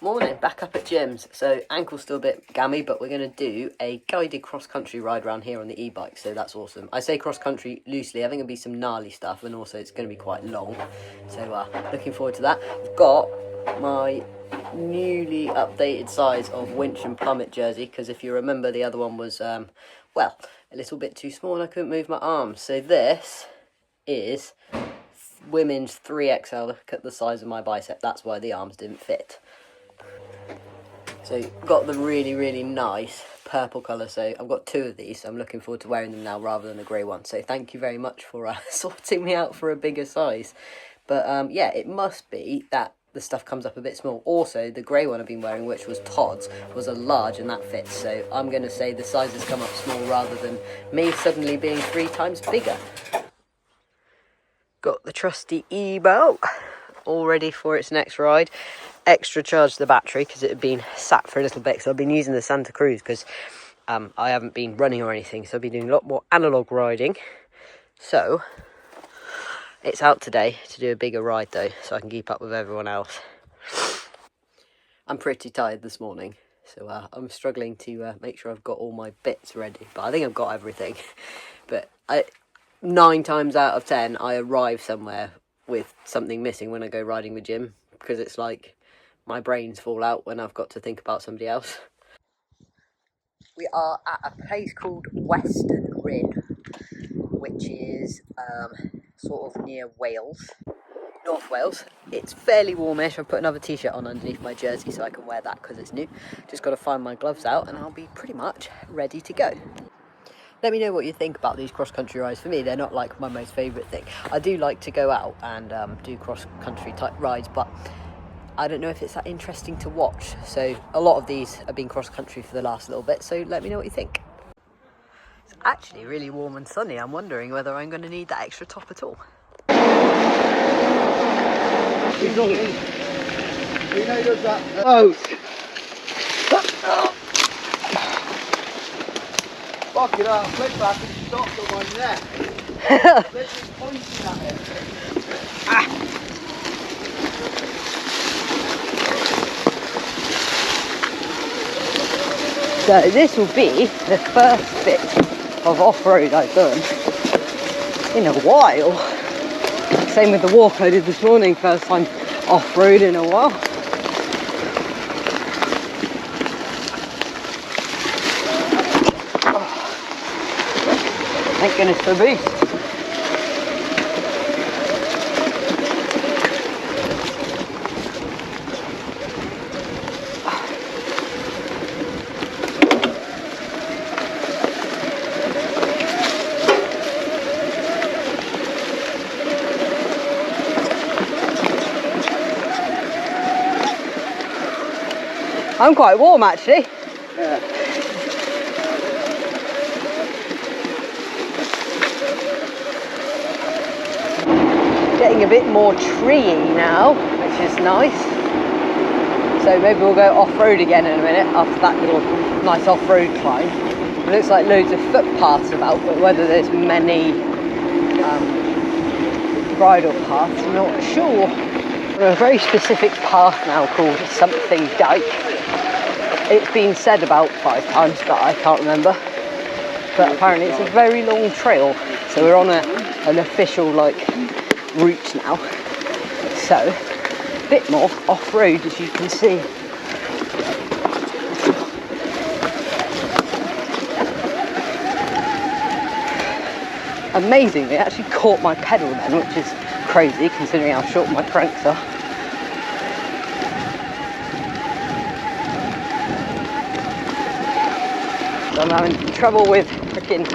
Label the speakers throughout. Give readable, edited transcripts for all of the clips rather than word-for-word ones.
Speaker 1: Morning, back up at gyms. So ankle's still a bit gammy, but we're going to do a guided cross-country ride around here on the e-bike, so that's awesome. I say cross-country loosely, I think it'll be some gnarly stuff, and also it's going to be quite long, so looking forward to that. I've got my newly updated size of winch and plummet jersey, because if you remember the other one was, well, a little bit too small and I couldn't move my arms. So this is women's 3XL. Look at the size of my bicep, that's why the arms didn't fit. So got the really nice purple colour, so I've got two of these, so I'm looking forward to wearing them now rather than the grey one. So thank you very much for sorting me out for a bigger size. But yeah, it must be that the stuff comes up a bit small. Also, the grey one I've been wearing, which was Todd's, was a large and that fits. So I'm going to say the sizes come up small rather than me suddenly being 3 times bigger. Got the trusty e-bike all ready for its next ride. Extra charged the battery because it had been sat for a little bit, so I've been using the Santa Cruz because I haven't been running or anything, so I've been doing a lot more analog riding. So it's out today to do a bigger ride though, so I can keep up with everyone else. I'm pretty tired this morning, so I'm struggling to make sure I've got all my bits ready, but I think I've got everything. But 9 times out of 10 I arrive somewhere with something missing when I go riding the gym, because it's like my brains fall out when I've got to think about somebody else. We are at a place called Western Rin, which is sort of near Wales, North Wales. It's fairly warmish. I've put another t-shirt on underneath my jersey so I can wear that because it's new. Just got to find my gloves out and I'll be pretty much ready to go. Let me know what you think about these cross-country rides. For me, they're not like my most favourite thing. I do like to go out and do cross-country type rides, but I don't know if it's that interesting to watch. So a lot of these have been cross-country for the last little bit, so let me know what you think. It's actually really warm and sunny. I'm wondering whether I'm going to need that extra top at all.
Speaker 2: Oh! Fuck it up, flip back and stopped on my neck. Literally pointing at it.
Speaker 1: So this will be the first bit of off-road I've done in a while. Same with the walk I did this morning, first time off-road in a while. Thank goodness for a boost. I'm quite warm actually.
Speaker 2: Yeah.
Speaker 1: Getting a bit more treey now, which is nice. So maybe we'll go off-road again in a minute after that little nice off-road climb. It looks like loads of footpaths about, but whether there's many bridle paths, I'm not sure. We're on a very specific path now called something Dyke. It's been said about 5 times, but I can't remember. But apparently it's a very long trail, so we're on an official route now, so a bit more off-road as you can see. Amazingly, I actually caught my pedal then, which is crazy considering how short my cranks are. So I'm having trouble with freaking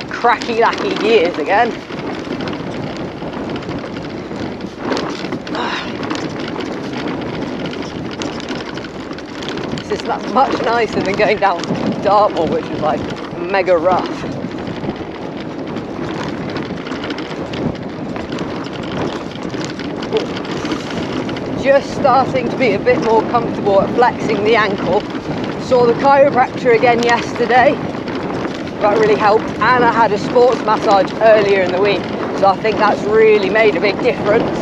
Speaker 1: cracky-lacky gears again. This is much nicer than going down Dartmoor, which was like mega rough. Just starting to be a bit more comfortable at flexing the ankle. Saw the chiropractor again yesterday. That really helped, and I had a sports massage earlier in the week, so I think that's really made a big difference.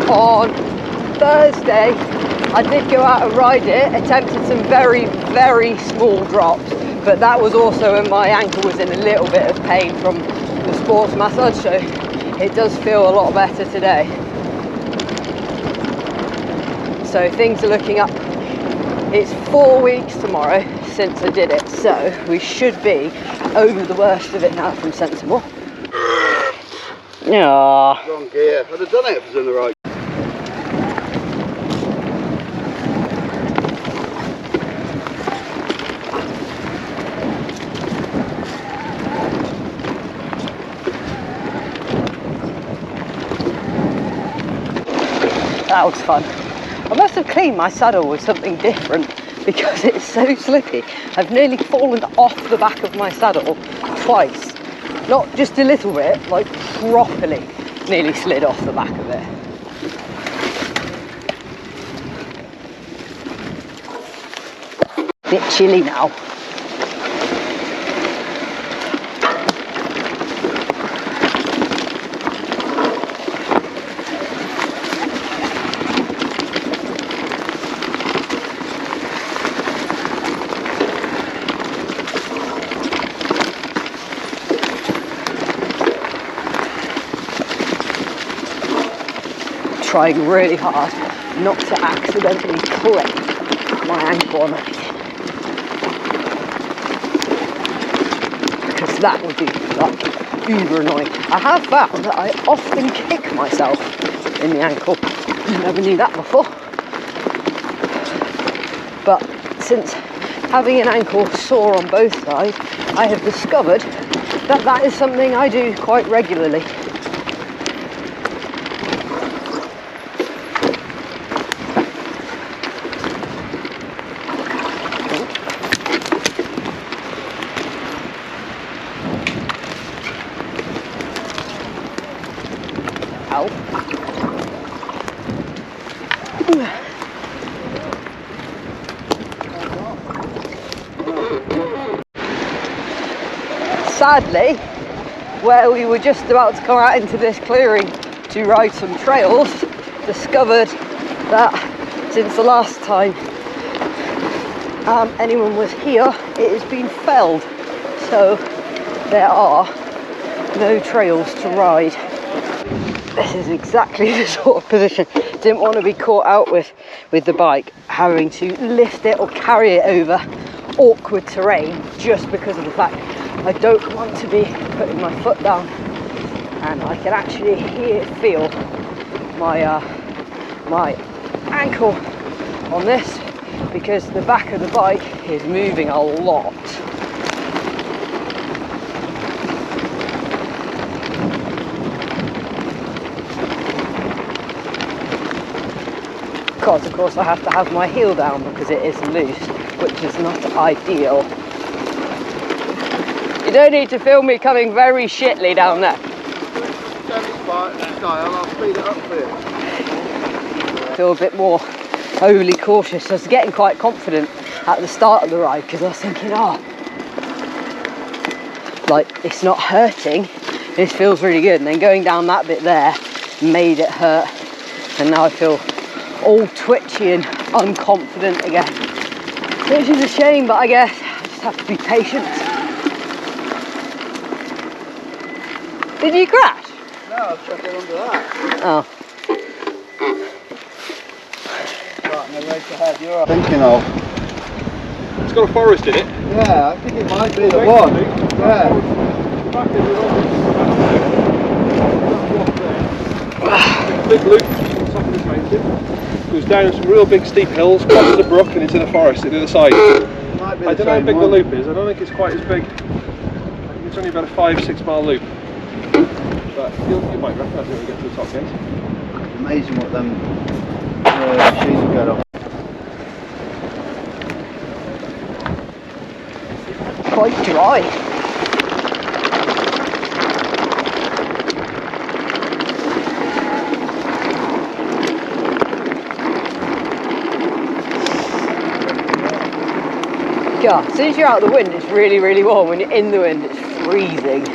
Speaker 1: On Thursday I did go out and ride it, attempted some very, very small drops, but that was also when my ankle was in a little bit of pain from the sports massage, so it does feel a lot better today. So things are looking up. It's 4 weeks tomorrow since I did it, so we should be over the worst of it now from Sensible. Yeah.
Speaker 2: Wrong gear. I'd have done it if it was in the right.
Speaker 1: That was fun. I must have cleaned my saddle with something different because it's so slippy. I've nearly fallen off the back of my saddle twice. Not just a little bit, like properly nearly slid off the back of it. Bit chilly now. Trying really hard not to accidentally clip my ankle on anything, because that would be like uber annoying. I have found that I often kick myself in the ankle. I never knew that before, but since having an ankle sore on both sides, I have discovered that that is something I do quite regularly. Sadly, where we were just about to come out into this clearing to ride some trails, discovered that since the last time anyone was here, it has been felled, so there are no trails to ride. This is exactly the sort of position. Didn't want to be caught out with the bike, having to lift it or carry it over awkward terrain just because of the fact I don't want to be putting my foot down, and I can actually feel my my ankle on this because the back of the bike is moving a lot. Because of course I have to have my heel down because it is loose, which is not ideal. You don't need to film me coming very shitly down there.
Speaker 2: I'll speed it up for you.
Speaker 1: I feel a bit more overly cautious. I was getting quite confident at the start of the ride because I was thinking, oh, like it's not hurting, this feels really good. And then going down that bit there made it hurt, and now I feel all twitchy and unconfident again, which is a shame, but I guess I just have to be patient. Did you crash?
Speaker 2: No, I was chucking under that.
Speaker 1: Oh.
Speaker 2: Right, and the race ahead, you're right. Thinking of.
Speaker 3: It's got a forest in it.
Speaker 2: Yeah, I think it might be the one. Yeah.
Speaker 3: Big loop on top of this mountain. Goes down some real big steep hills, crosses the brook, and it's in a forest at the other side.
Speaker 2: Might be
Speaker 3: I
Speaker 2: the
Speaker 3: don't know how
Speaker 2: same
Speaker 3: big
Speaker 2: one.
Speaker 3: the loop is. I don't think it's quite as big. I think it's only about a 5-6 mile loop. But you might recognise it when we get to the top gate.
Speaker 2: Amazing what them machines have got on.
Speaker 1: Quite dry. God, as soon as you're out of the wind, it's really, really warm. When you're in the wind, it's freezing.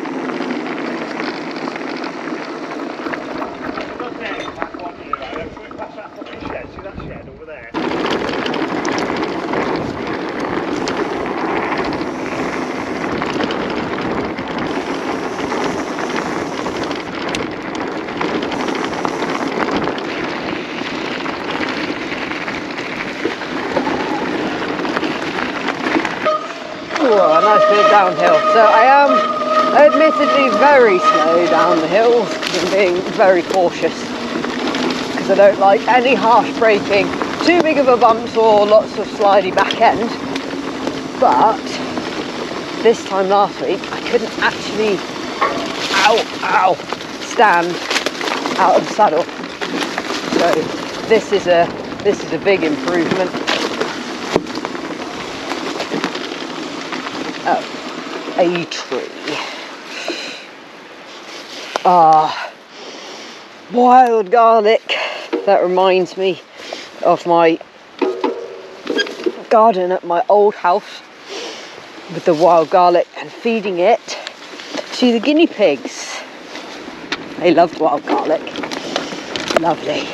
Speaker 1: a nice bit of downhill. So I am admittedly very slow down the hills and being very cautious because I don't like any harsh braking, too big of a bumps or lots of slidey back end. But this time last week I couldn't actually stand out of the saddle. So this is a big improvement. Oh, a tree. Wild garlic. That reminds me of my garden at my old house with the wild garlic and feeding it to the guinea pigs. They loved wild garlic. Lovely.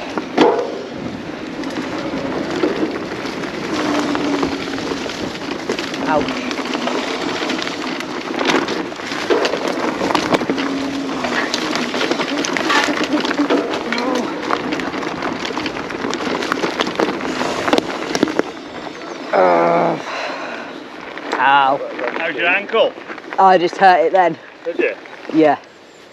Speaker 1: Ouch. Ow.
Speaker 2: How's your ankle?
Speaker 1: I just hurt it then.
Speaker 2: Did you?
Speaker 1: Yeah.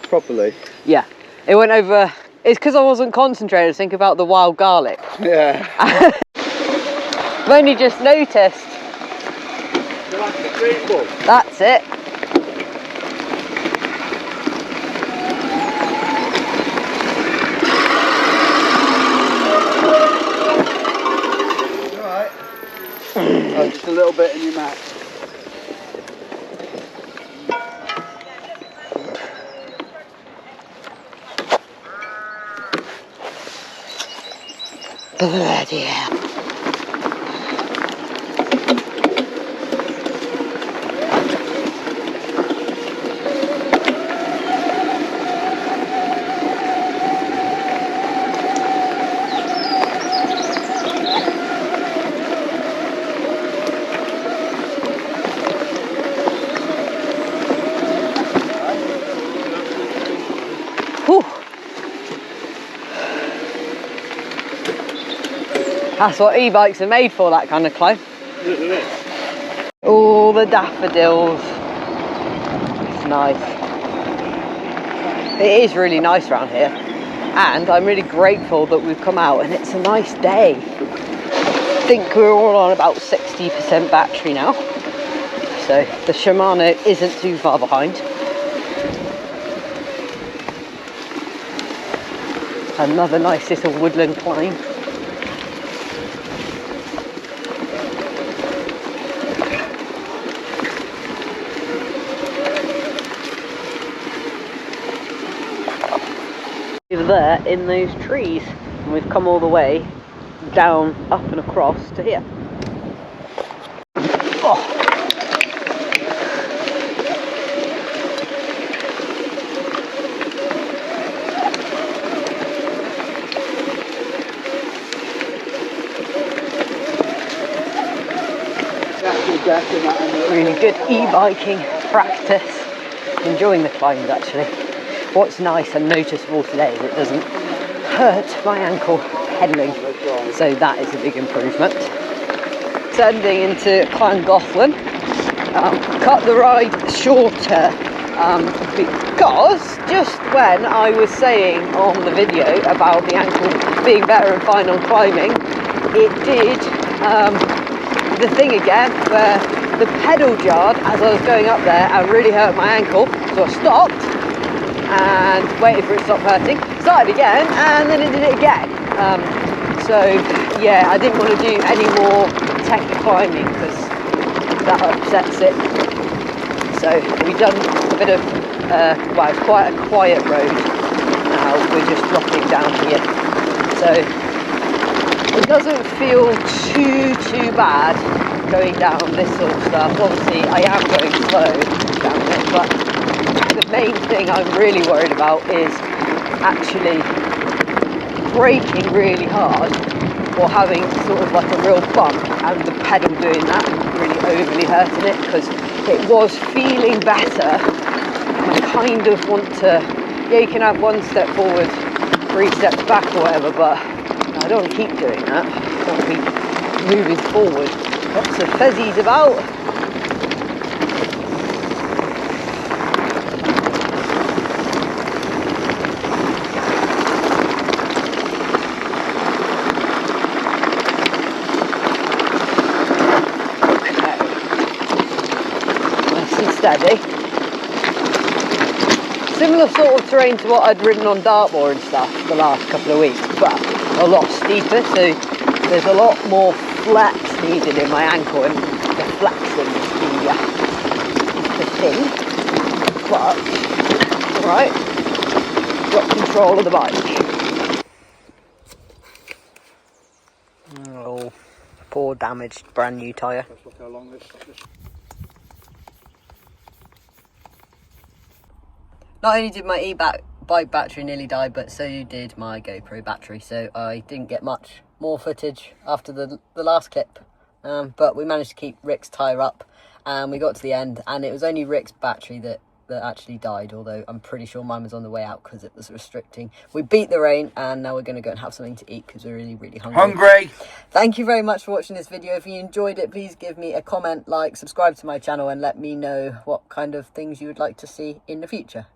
Speaker 2: Properly?
Speaker 1: Yeah. It went over. It's because I wasn't concentrated. Think about the wild garlic.
Speaker 2: Yeah.
Speaker 1: I've only just noticed. That's it.
Speaker 2: Alright. Oh, just a little bit in your mat.
Speaker 1: Bloody hell. Whew. That's what e-bikes are made for, that kind of climb. All the daffodils. It's nice. It is really nice around here. And I'm really grateful that we've come out and it's a nice day. I think we're all on about 60% battery now. So the Shimano isn't too far behind. Another nice little woodland climb. Over there in those trees, and we've come all the way down, up and across to here. Oh. Really good e-biking practice. Enjoying the climbs actually. What's nice and noticeable today is it doesn't hurt my ankle pedalling, so that is a big improvement. Descending into Llangollen, cut the ride shorter because just when I was saying on the video about the ankle being better and fine on climbing, it did the thing again where the pedal jarred as I was going up there and really hurt my ankle, so I stopped and waited for it to stop hurting, started again, and then it did it again. So yeah, I didn't want to do any more technical climbing because that upsets it. So we've done a bit of, well, it's quite a quiet road now, we're just dropping down here. So it doesn't feel too bad going down this sort of stuff. Obviously I am going slow down it, but the main thing I'm really worried about is actually braking really hard or having sort of like a real bump and the pedal doing that and really overly hurting it, because it was feeling better. I kind of want to, yeah, you can have 1 step forward, 3 steps back or whatever, but I don't want to keep doing that. I want to keep moving forward. Lots of fezzies about. steady. Similar sort of terrain to what I'd ridden on Dartmoor and stuff the last couple of weeks, but a lot steeper, so there's a lot more flex needed in my ankle, and the flexing is the thing. But it's alright, got control of the bike. Oh, poor damaged brand new tyre.
Speaker 2: Let's look how long this.
Speaker 1: Not only did my bike battery nearly die, but so did my GoPro battery, so I didn't get much more footage after the last clip. But we managed to keep Rick's tyre up, and we got to the end, and it was only Rick's battery that actually died, although I'm pretty sure mine was on the way out because it was restricting. We beat the rain, and now we're going to go and have something to eat because we're really, really hungry. Thank you very much for watching this video. If you enjoyed it, please give me a comment, like, subscribe to my channel, and let me know what kind of things you would like to see in the future.